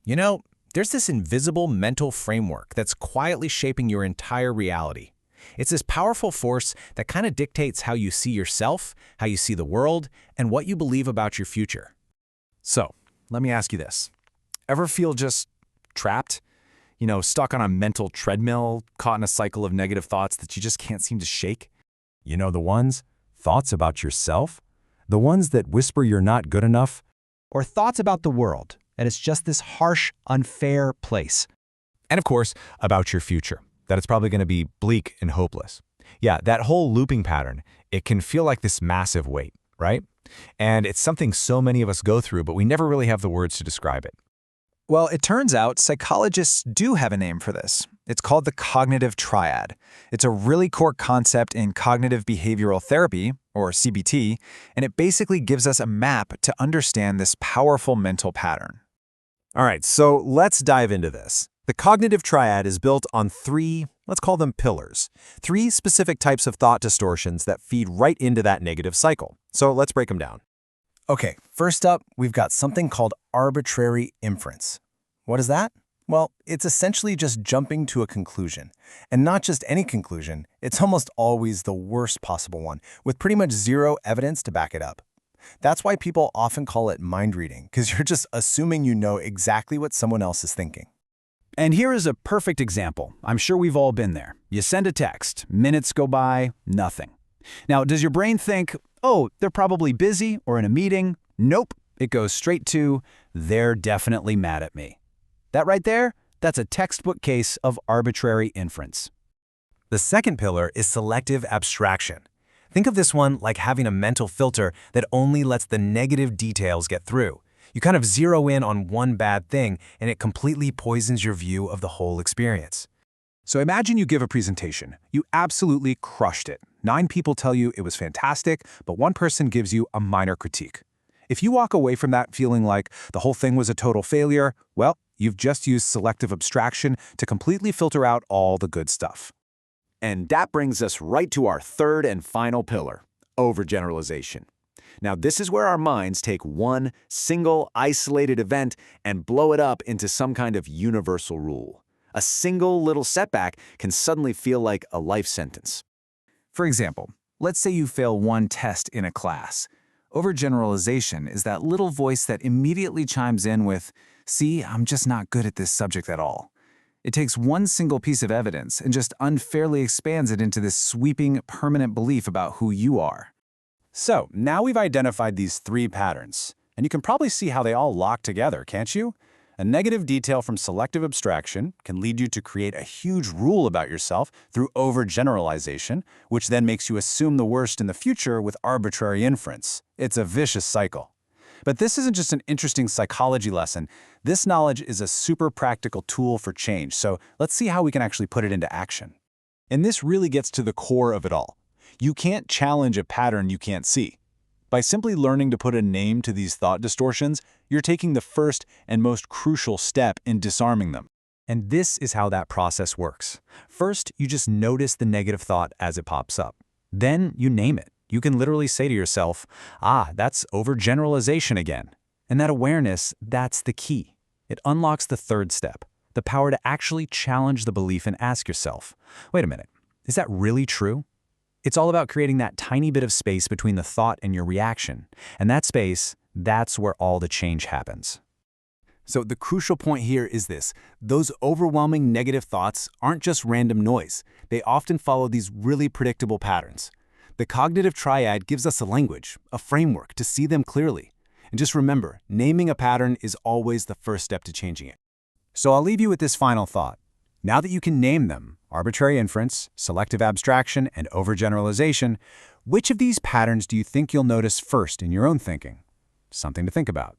You know, there's this invisible mental framework that's quietly shaping your entire reality. It's this powerful force that kind of dictates how you see yourself, how you see the world, and what you believe about your future. So, let me ask you this. Ever feel just trapped? Stuck on a mental treadmill, caught in a cycle of negative thoughts that you just can't seem to shake? You know the ones? Thoughts about yourself? The ones that whisper you're not good enough? Or thoughts about the world, and it's just this harsh, unfair place. And of course, about your future, that it's probably going to be bleak and hopeless. Yeah, that whole looping pattern, it can feel like this massive weight, right? And it's something so many of us go through, but we never really have the words to describe it. Well, it turns out psychologists do have a name for this. It's called the Cognitive Triad. It's a really core concept in cognitive behavioral therapy, or CBT, and it basically gives us a map to understand this powerful mental pattern. All right, so let's dive into this. The Cognitive Triad is built on three, let's call them pillars, three specific types of thought distortions that feed right into that negative cycle. So let's break them down. Okay, first up, we've got something called arbitrary inference. What is that? Well, it's essentially just jumping to a conclusion. And not just any conclusion, it's almost always the worst possible one, with pretty much zero evidence to back it up. That's why people often call it mind reading, because you're just assuming you know exactly what someone else is thinking. And here is a perfect example. I'm sure we've all been there. You send a text, minutes go by, nothing. Now, does your brain think, oh, they're probably busy or in a meeting? Nope. It goes straight to, they're definitely mad at me. That right there, that's a textbook case of arbitrary inference. The second pillar is selective abstraction. Think of this one like having a mental filter that only lets the negative details get through. You kind of zero in on one bad thing, and it completely poisons your view of the whole experience. So imagine you give a presentation. You absolutely crushed it. 9 people tell you it was fantastic, but one person gives you a minor critique. If you walk away from that feeling like the whole thing was a total failure, well, you've just used selective abstraction to completely filter out all the good stuff. And that brings us right to our third and final pillar, overgeneralization. Now, this is where our minds take one single isolated event and blow it up into some kind of universal rule. A single little setback can suddenly feel like a life sentence. For example, let's say you fail one test in a class. Overgeneralization is that little voice that immediately chimes in with, see, I'm just not good at this subject at all. It takes one single piece of evidence and just unfairly expands it into this sweeping, permanent belief about who you are. So, now we've identified these 3 patterns, and you can probably see how they all lock together, can't you? A negative detail from selective abstraction can lead you to create a huge rule about yourself through overgeneralization, which then makes you assume the worst in the future with arbitrary inference. It's a vicious cycle. But this isn't just an interesting psychology lesson. This knowledge is a super practical tool for change, so let's see how we can actually put it into action. And this really gets to the core of it all. You can't challenge a pattern you can't see. By simply learning to put a name to these thought distortions, you're taking the first and most crucial step in disarming them. And this is how that process works. First, you just notice the negative thought as it pops up. Then you name it. You can literally say to yourself, that's overgeneralization again. And that awareness, that's the key. It unlocks the third step, the power to actually challenge the belief and ask yourself, wait a minute, is that really true? It's all about creating that tiny bit of space between the thought and your reaction. And that space, that's where all the change happens. So the crucial point here is this. Those overwhelming negative thoughts aren't just random noise. They often follow these really predictable patterns. The Cognitive Triad gives us a language, a framework to see them clearly. And just remember, naming a pattern is always the first step to changing it. So I'll leave you with this final thought. Now that you can name them, arbitrary inference, selective abstraction, and overgeneralization, which of these patterns do you think you'll notice first in your own thinking? Something to think about.